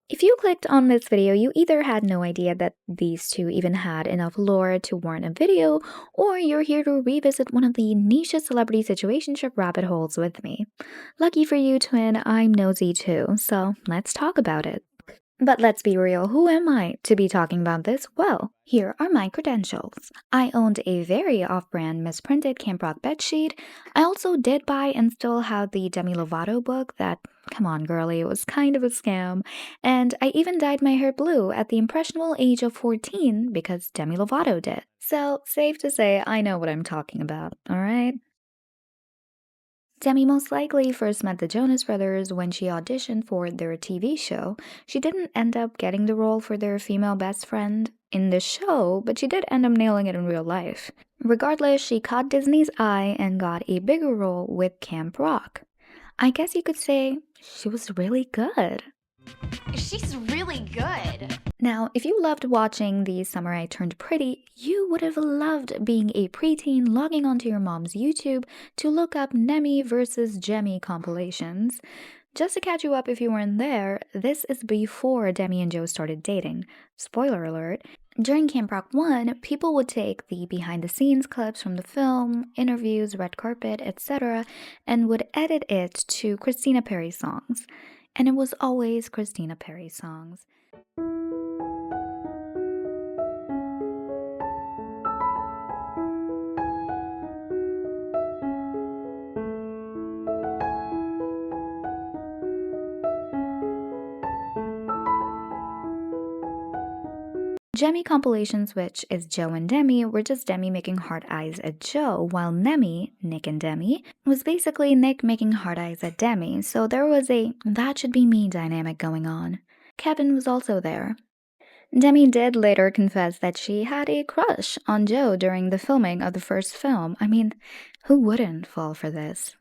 If you clicked on this video, you either had no idea that these two even had enough lore to warrant a video, or you're here to revisit one of the niche celebrity situationship rabbit holes with me. Lucky for you, twin, I'm nosy too, so let's talk about it. But let's be real, who am I to be talking about this? Well, here are my credentials. I owned a very off-brand misprinted Camp Rock bedsheet. I also did buy and still have the Demi Lovato book that, come on girlie, it was kind of a scam. And I even dyed my hair blue at the impressionable age of 14 because Demi Lovato did. So, safe to say I know what I'm talking about, alright? Demi most likely first met the Jonas Brothers when she auditioned for their TV show. She didn't end up getting the role for their female best friend in the show, but she did end up nailing it in real life. Regardless, she caught Disney's eye and got a bigger role with Camp Rock. I guess you could say she was really good. She's really good. Now, if you loved watching The Summer I Turned Pretty, you would have loved being a preteen logging onto your mom's YouTube to look up Demi versus Jemi compilations. Just to catch you up if you weren't there, this is before Demi and Joe started dating. Spoiler alert. During Camp Rock 1, people would take the behind-the-scenes clips from the film, interviews, red carpet, etc., and would edit it to Christina Perri songs. And it was always Christina Perri songs. Jemi compilations, which is Joe and Demi, were just Demi making hard eyes at Joe, while Nemi, Nick and Demi, was basically Nick making hard eyes at Demi, so there was a that should be me dynamic going on. Kevin was also there. Demi did later confess that she had a crush on Joe during the filming of the first film. I mean, who wouldn't fall for this?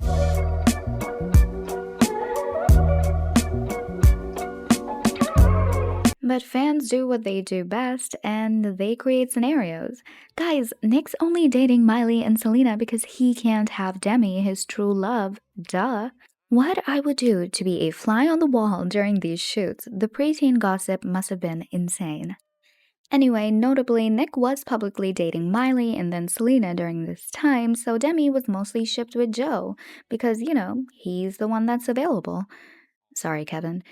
But fans do what they do best, and they create scenarios. Guys, Nick's only dating Miley and Selena because he can't have Demi, his true love. Duh. What I would do to be a fly on the wall during these shoots, the preteen gossip must have been insane. Anyway, notably, Nick was publicly dating Miley and then Selena during this time, so Demi was mostly shipped with Joe because, he's the one that's available. Sorry, Kevin.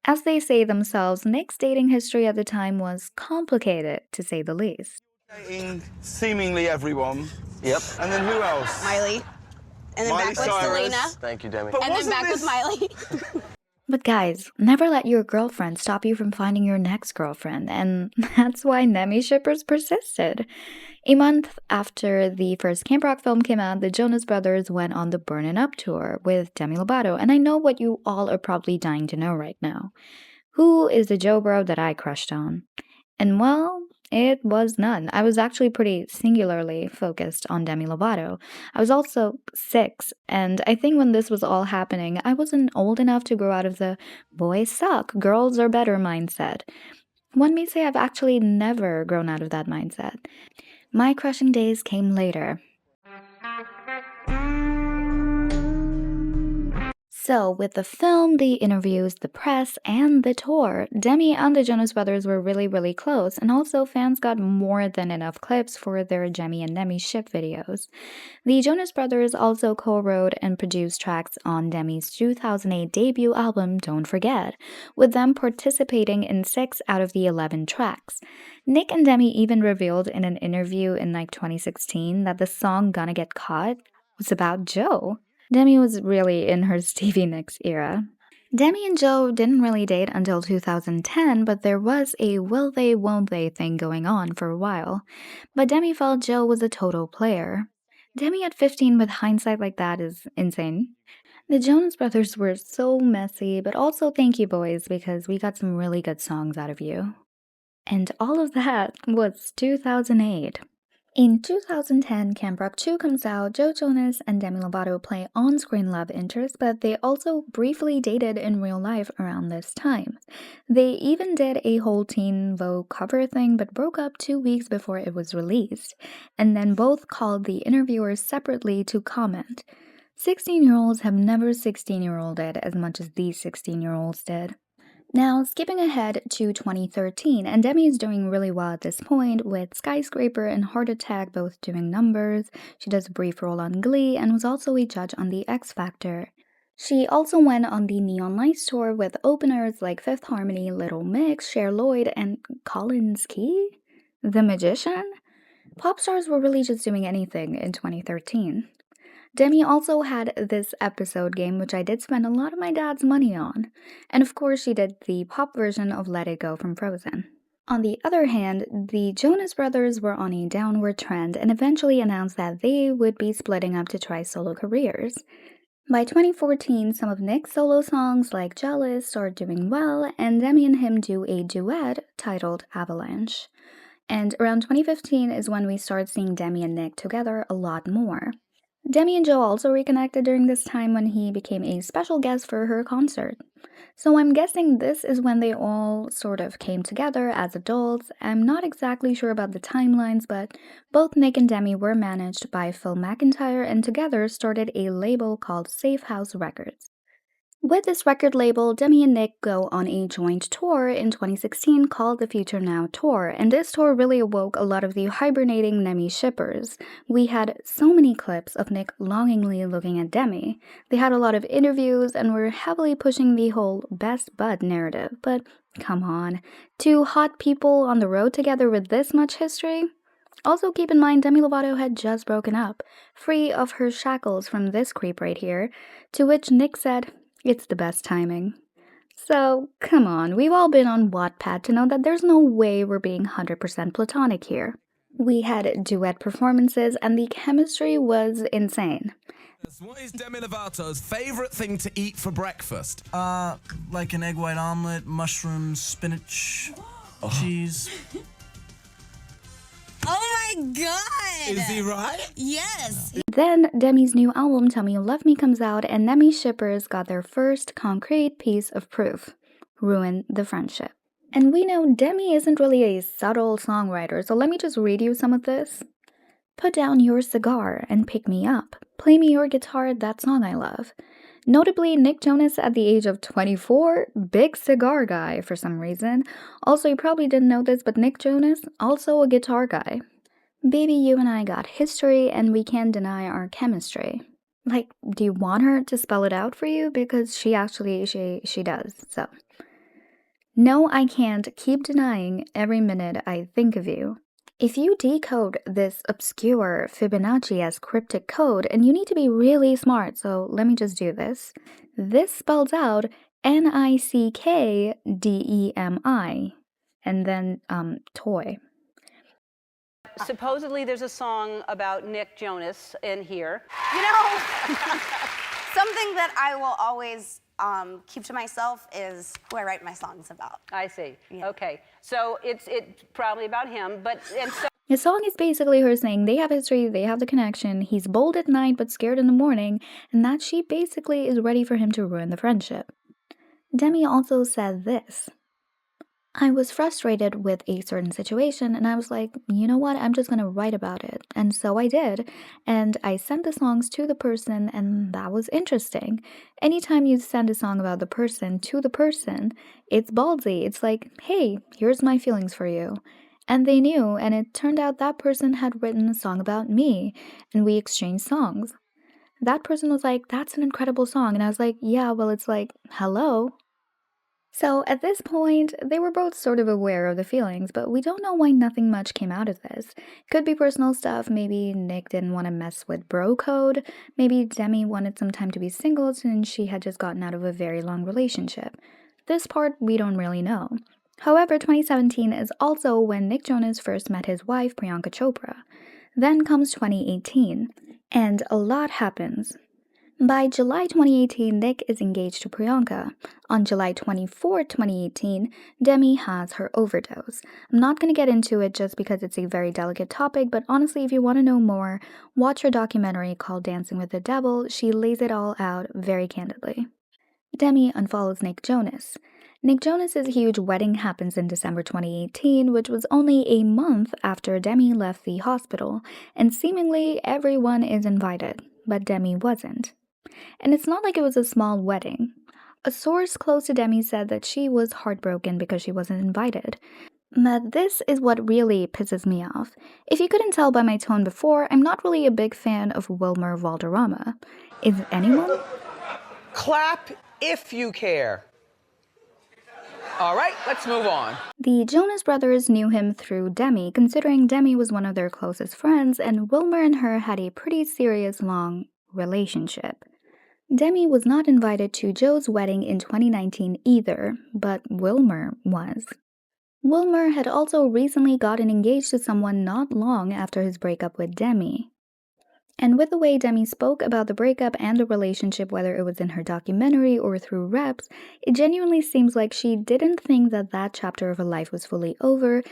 As they say themselves, Nick's dating history at the time was complicated, to say the least. Dating seemingly everyone. Yep. And then who else? Miley. And then Miley back with Cyrus. Selena. Thank you, Demi. But And then wasn't back this- with Miley. But guys, never let your girlfriend stop you from finding your next girlfriend, and that's why Nemi shippers persisted. A month after the first Camp Rock film came out, the Jonas Brothers went on the Burnin' Up tour with Demi Lovato, and I know what you all are probably dying to know right now. Who is the Joe bro that I crushed on? And well, it was none. I was actually pretty singularly focused on Demi Lovato. I was also 6, and I think when this was all happening, I wasn't old enough to grow out of the boys suck, girls are better mindset. One may say I've actually never grown out of that mindset. My crushing days came later. So, with the film, the interviews, the press, and the tour, Demi and the Jonas Brothers were really, really close, and also fans got more than enough clips for their Jemi and Demi ship videos. The Jonas Brothers also co-wrote and produced tracks on Demi's 2008 debut album, Don't Forget, with them participating in 6 out of the 11 tracks. Nick and Demi even revealed in an interview in 2016 that the song Gonna Get Caught was about Joe. Demi was really in her Stevie Nicks era. Demi and Joe didn't really date until 2010, but there was a will they, won't they thing going on for a while. But Demi felt Joe was a total player. Demi at 15 with hindsight like that is insane. The Jonas Brothers were so messy, but also thank you boys because we got some really good songs out of you. And all of that was 2008. In 2010, Camp Rock 2 comes out. Joe Jonas and Demi Lovato play on-screen love interests, but they also briefly dated in real life around this time. They even did a whole Teen Vogue cover thing, but broke up 2 weeks before it was released, and then both called the interviewers separately to comment. 16-year-olds have never 16-year-olded as much as these 16-year-olds did. Now, skipping ahead to 2013, and Demi is doing really well at this point with Skyscraper and Heart Attack both doing numbers. She does a brief role on Glee and was also a judge on The X Factor. She also went on the Neon Lights tour with openers like Fifth Harmony, Little Mix, Cher Lloyd, and Collins Key? The Magician? Pop stars were really just doing anything in 2013. Demi also had this episode game, which I did spend a lot of my dad's money on. And of course, she did the pop version of Let It Go from Frozen. On the other hand, the Jonas Brothers were on a downward trend and eventually announced that they would be splitting up to try solo careers. By 2014, some of Nick's solo songs like Jealous started doing well, and Demi and him do a duet titled Avalanche. And around 2015 is when we start seeing Demi and Nick together a lot more. Demi and Joe also reconnected during this time when he became a special guest for her concert. So I'm guessing this is when they all sort of came together as adults. I'm not exactly sure about the timelines, but both Nick and Demi were managed by Phil McIntyre and together started a label called Safe House Records. With this record label, Demi and Nick go on a joint tour in 2016 called the Future Now Tour, and this tour really awoke a lot of the hibernating Demi shippers. We had so many clips of Nick longingly looking at Demi. They had a lot of interviews and were heavily pushing the whole best bud narrative, but come on, two hot people on the road together with this much history? Also keep in mind Demi Lovato had just broken up, free of her shackles from this creep right here, to which Nick said, "It's the best timing." So, come on, we've all been on Wattpad to know that there's no way we're being 100% platonic here. We had duet performances and the chemistry was insane. What is Demi Lovato's favourite thing to eat for breakfast? Like an egg white omelet, mushrooms, spinach, cheese. Oh my god! Is he right? Yes! Then Demi's new album Tell Me You Love Me comes out and Demi shippers got their first concrete piece of proof. Ruin the friendship. And we know Demi isn't really a subtle songwriter, so let me just read you some of this. Put down your cigar and pick me up. Play me your guitar, that song I love. Notably, Nick Jonas at the age of 24, big cigar guy for some reason. Also, you probably didn't know this, but Nick Jonas, also a guitar guy. Baby, you and I got history and we can't deny our chemistry. Like, do you want her to spell it out for you? Because she does, so. No, I can't keep denying every minute I think of you. If you decode this obscure Fibonacci-esque cryptic code, and you need to be really smart, so let me just do this. This spells out Nickdemi, and then, toy. Supposedly there's a song about Nick Jonas in here. You know, something that I will always keep to myself is who I write my songs about. I see. Yeah. Okay. So it's probably about him, but and so The song is basically her saying they have history, they have the connection, he's bold at night but scared in the morning, and that she basically is ready for him to ruin the friendship. Demi also said this. I was frustrated with a certain situation and I was like, you know what, I'm just gonna write about it. And so I did. And I sent the songs to the person and that was interesting. Anytime you send a song about the person to the person, it's ballsy. It's like, hey, here's my feelings for you. And they knew, and it turned out that person had written a song about me, and we exchanged songs. That person was like, that's an incredible song. And I was like, yeah, well, it's like, hello. So at this point, they were both sort of aware of the feelings, but we don't know why nothing much came out of this. Could be personal stuff, maybe Nick didn't want to mess with bro code, maybe Demi wanted some time to be single since she had just gotten out of a very long relationship. This part we don't really know. However, 2017 is also when Nick Jonas first met his wife, Priyanka Chopra. Then comes 2018, and a lot happens. By July 2018, Nick is engaged to Priyanka. On July 24, 2018, Demi has her overdose. I'm not going to get into it just because it's a very delicate topic, but honestly, if you want to know more, watch her documentary called Dancing with the Devil. She lays it all out very candidly. Demi unfollows Nick Jonas. Nick Jonas' huge wedding happens in December 2018, which was only a month after Demi left the hospital, and seemingly everyone is invited, but Demi wasn't. And it's not like it was a small wedding. A source close to Demi said that she was heartbroken because she wasn't invited. But this is what really pisses me off. If you couldn't tell by my tone before, I'm not really a big fan of Wilmer Valderrama. Is anyone? Clap if you care. All right, let's move on. The Jonas brothers knew him through Demi, considering Demi was one of their closest friends, and Wilmer and her had a pretty serious, long relationship. Demi was not invited to Joe's wedding in 2019 either, but Wilmer was. Wilmer had also recently gotten engaged to someone not long after his breakup with Demi. And with the way Demi spoke about the breakup and the relationship, whether it was in her documentary or through reps, it genuinely seems like she didn't think that that chapter of her life was fully over,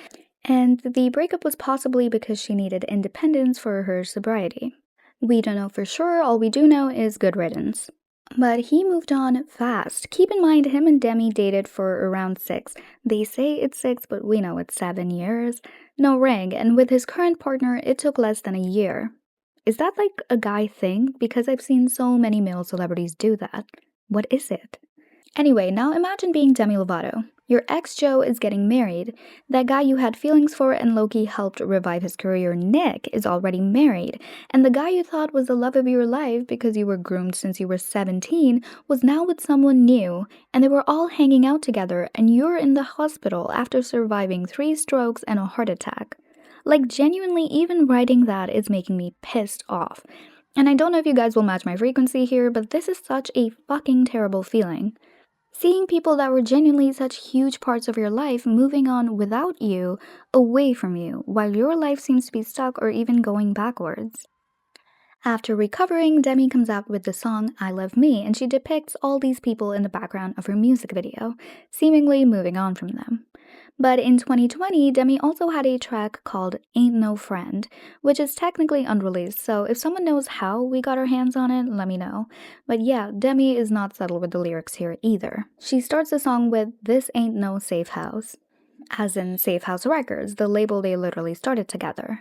and the breakup was possibly because she needed independence for her sobriety. We don't know for sure, all we do know is good riddance. But he moved on fast. Keep in mind, him and Demi dated for around 6. They say it's 6, but we know it's 7 years. No ring, and with his current partner, it took less than a year. Is that like a guy thing? Because I've seen so many male celebrities do that. What is it? Anyway, now imagine being Demi Lovato. Your ex Joe is getting married. That guy you had feelings for and low-key helped revive his career, Nick, is already married. And the guy you thought was the love of your life because you were groomed since you were 17 was now with someone new, and they were all hanging out together, and you're in the hospital after surviving 3 strokes and a heart attack. Like, genuinely, even writing that is making me pissed off. And I don't know if you guys will match my frequency here, but this is such a fucking terrible feeling. Seeing people that were genuinely such huge parts of your life moving on without you, away from you, while your life seems to be stuck or even going backwards. After recovering, Demi comes out with the song I Love Me, and she depicts all these people in the background of her music video, seemingly moving on from them. But in 2020, Demi also had a track called Ain't No Friend, which is technically unreleased, so if someone knows how we got our hands on it, let me know. But yeah, Demi is not subtle with the lyrics here either. She starts the song with This Ain't No Safe House, as in Safe House Records, the label they literally started together.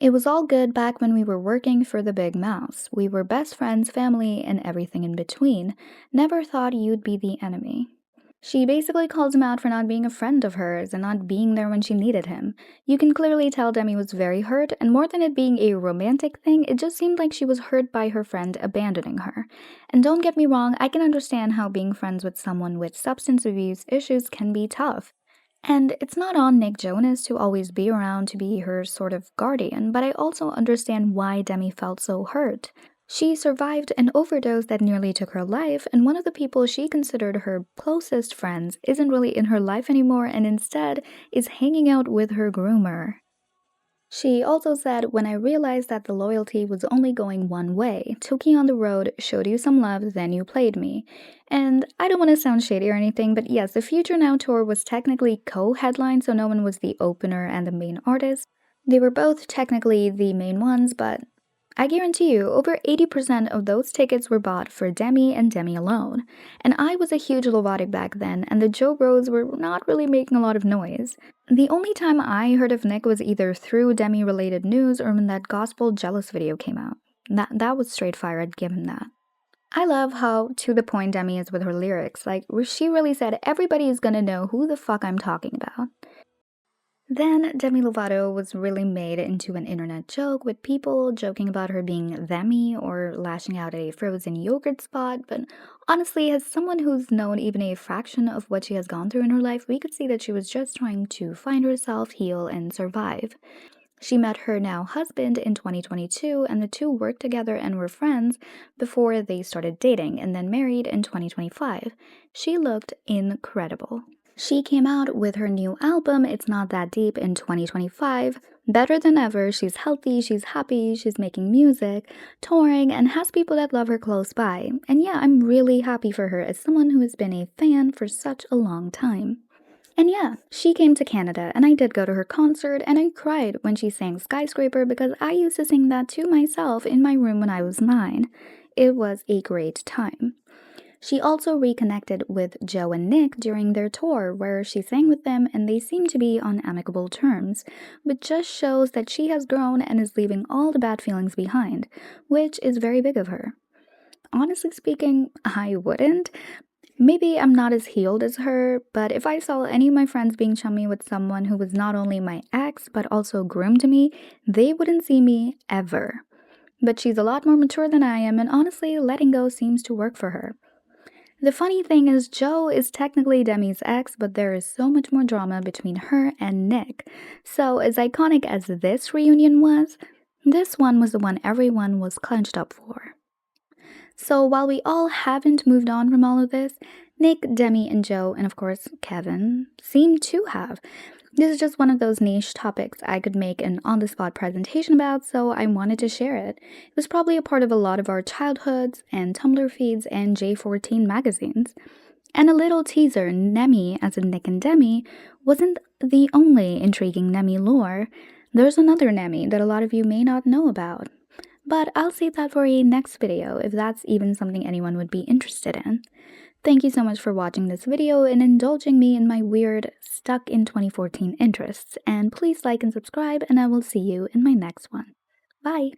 It was all good back when we were working for the Big Mouse. We were best friends, family, and everything in between. Never thought you'd be the enemy. She basically calls him out for not being a friend of hers and not being there when she needed him. You can clearly tell Demi was very hurt, and more than it being a romantic thing, it just seemed like she was hurt by her friend abandoning her. And don't get me wrong, I can understand how being friends with someone with substance abuse issues can be tough. And it's not on Nick Jonas to always be around to be her sort of guardian, but I also understand why Demi felt so hurt. She survived an overdose that nearly took her life, and one of the people she considered her closest friends isn't really in her life anymore and instead is hanging out with her groomer. She also said, when I realized that the loyalty was only going one way, took you on the road, showed you some love, then you played me. And I don't want to sound shady or anything, but yes, the Future Now tour was technically co-headlined, so no one was the opener and the main artist. They were both technically the main ones, but I guarantee you, over 80% of those tickets were bought for Demi and Demi alone. And I was a huge Lovatic back then, and the Joe Bros were not really making a lot of noise. The only time I heard of Nick was either through Demi-related news or when that Gospel Jealous video came out. That was straight fire, I'd give him that. I love how to the point Demi is with her lyrics. Like, she really said, everybody is gonna know who the fuck I'm talking about. Then Demi Lovato was really made into an internet joke, with people joking about her being themmy or lashing out at a frozen yogurt spot, but honestly, as someone who's known even a fraction of what she has gone through in her life, we could see that she was just trying to find herself, heal, and survive. She met her now husband in 2022, and the two worked together and were friends before they started dating, and then married in 2025. She looked incredible. She came out with her new album, It's Not That Deep, in 2025. Better than ever, she's healthy, she's happy, she's making music, touring, and has people that love her close by. And yeah, I'm really happy for her as someone who has been a fan for such a long time. And yeah, she came to Canada, and I did go to her concert, and I cried when she sang Skyscraper because I used to sing that to myself in my room when I was 9. It was a great time. She also reconnected with Joe and Nick during their tour, where she sang with them and they seem to be on amicable terms, which just shows that she has grown and is leaving all the bad feelings behind, which is very big of her. Honestly speaking, I wouldn't. Maybe I'm not as healed as her, but if I saw any of my friends being chummy with someone who was not only my ex but also groomed me, they wouldn't see me ever. But she's a lot more mature than I am, and honestly, letting go seems to work for her. The funny thing is, Joe is technically Demi's ex, but there is so much more drama between her and Nick. So, as iconic as this reunion was, this one was the one everyone was clenched up for. So, while we all haven't moved on from all of this, Nick, Demi, and Joe, and of course Kevin, seem to have. This is just one of those niche topics I could make an on-the-spot presentation about, so I wanted to share it. It was probably a part of a lot of our childhoods and Tumblr feeds and J14 magazines. And a little teaser, Nemi, as in Nick and Demi, wasn't the only intriguing Nemi lore. There's another Nemi that a lot of you may not know about. But I'll save that for a next video if that's even something anyone would be interested in. Thank you so much for watching this video and indulging me in my weird, stuck in 2014 interests, and please like and subscribe, and I will see you in my next one. Bye!